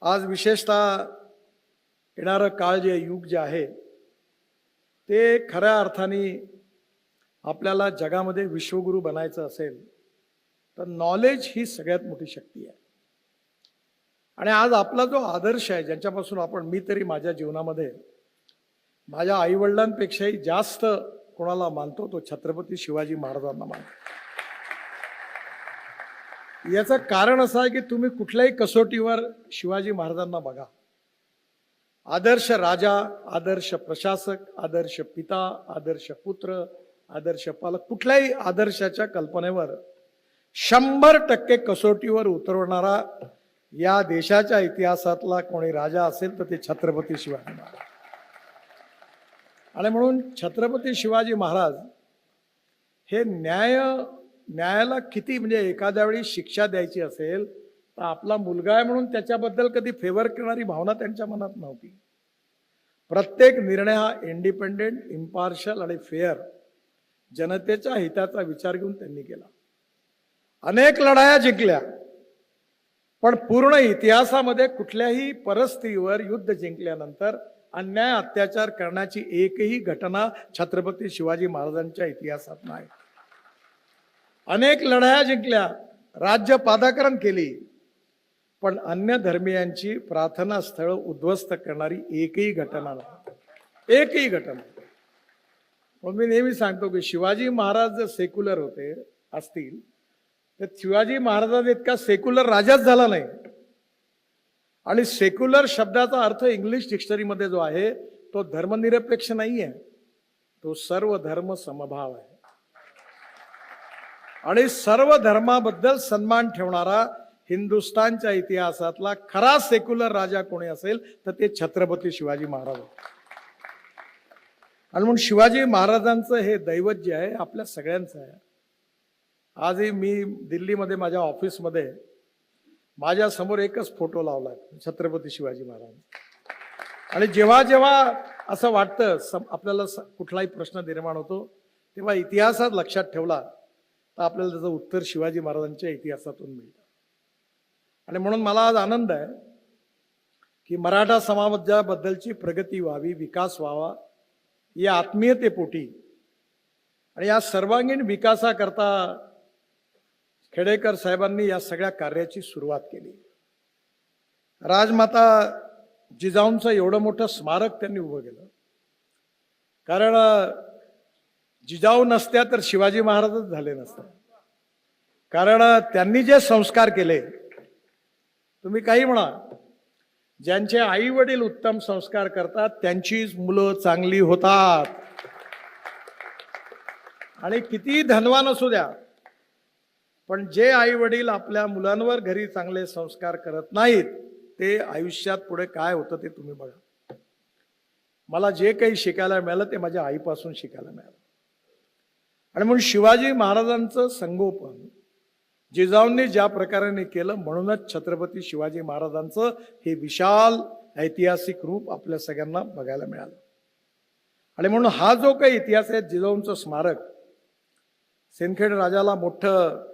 आज विशेषतः येणारं काळ जे युग जे आहे ते खऱ्या अर्थाने आपल्याला जगामध्ये विश्वगुरू बनायचं असेल तर नॉलेज ही सगळ्यात मोठी शक्ती आहे. आणि आज आपला जो आदर्श आहे, ज्यांच्यापासून मी तरी माझ्या जीवनामध्ये माझ्या आईवडिलांपेक्षाही जास्त कोणाला मानतो तो छत्रपती शिवाजी महाराजांना मानतो. याचं कारण असं आहे की तुम्ही कुठल्याही कसोटीवर शिवाजी महाराजांना बघा. आदर्श राजा, आदर्श प्रशासक, आदर्श पिता, आदर्श पुत्र, आदर्श पालक, कुठल्याही आदर्शाच्या कल्पनेवर 100% कसोटीवर उतरवणारा या देशाच्या इतिहासातला कोणी राजा असेल तर ते छत्रपती शिवाजी महाराज. आणि म्हणून छत्रपती शिवाजी महाराज हे न्यायाला किती, म्हणजे एखाद्या वेळी शिक्षा द्यायची असेल तर आपला मुलगा आहे म्हणून त्याच्याबद्दल कधी फेवर करणारी भावना त्यांच्या मनात नव्हती. प्रत्येक निर्णय हा इंडिपेंडेंट, इम्पार्शल आणि फेअर जनतेच्या हिताचा विचार घेऊन त्यांनी केला. अनेक लढाया जिंकल्या, पण पूर्ण इतिहासामध्ये कुठल्याही परिस्थितीवर युद्ध जिंकल्यानंतर अन्याय अत्याचार करण्याची एकही घटना छत्रपती शिवाजी महाराजांच्या इतिहासात नाही. अनेक लढाया जिंकल्या, राज्य पादाकरण केली, पण अन्य धर्मियांची प्रार्थना स्थळ उद्ध्वस्त करणारी एकही घटना नाही, एकही घटना. मग मी नेहमी सांगतो की शिवाजी महाराज जर सेक्युलर होते असतील तर शिवाजी महाराजांचा इतका सेक्युलर राजाच झाला नाही. आणि सेक्युलर शब्दाचा अर्थ इंग्लिश डिक्शनरीमध्ये जो आहे तो धर्मनिरपेक्ष नाही आहे, तो सर्व धर्म समभाव आहे. आणि सर्व धर्माबद्दल सन्मान ठेवणारा हिंदुस्थानच्या इतिहासातला खरा सेक्युलर राजा कोणी असेल तर ते छत्रपती शिवाजी महाराज. आणि म्हणून शिवाजी महाराजांचं हे दैवत जे आहे आपल्या सगळ्यांचं आहे. आजही मी दिल्लीमध्ये माझ्या ऑफिसमध्ये माझ्या समोर एकच फोटो लावलाय, छत्रपती शिवाजी महाराज. आणि जेव्हा जेव्हा असं वाटतं आपल्याला कुठलाही प्रश्न निर्माण होतो तेव्हा इतिहासात लक्षात ठेवला तर आपल्याला त्याचं उत्तर शिवाजी महाराजांच्या इतिहासातून मिळतं. आणि म्हणून मला आज आनंद आहे की मराठा समाजाबद्दलची प्रगती व्हावी, विकास व्हावा या आत्मीयतेपोटी आणि या सर्वांगीण विकासाकरता खेडेकर साहेबांनी या सगळ्या कार्याची सुरुवात केली. राजमाता जिजाऊंचं एवढं मोठं स्मारक त्यांनी उभं केलं, कारण जिजाऊ नसत्या तर शिवाजी महाराजच झाले नसते. कारण त्यांनी जे संस्कार केले, तुम्ही काही म्हणा, ज्यांचे आई वडील उत्तम संस्कार करतात त्यांचीच मुलं चांगली होतात. आणि किती धनवान असू द्या, पण जे आई वडील आपल्या मुलांवर घरी चांगले संस्कार करत नाहीत ते आयुष्यात पुढे काय होतं ते तुम्ही बघा. मला जे काही शिकायला मिळालं ते माझ्या आईपासून शिकायला मिळालं. आणि म्हणून शिवाजी महाराजांचं संगोपन जिजाऊंनी ज्या प्रकारे केलं, म्हणूनच छत्रपती शिवाजी महाराजांचं हे विशाल ऐतिहासिक रूप आपल्या सगळ्यांना बघायला मिळालं. आणि म्हणून हा जो काही इतिहास आहे, जिजाऊंचं स्मारक सिंदखेड राजाला मोठं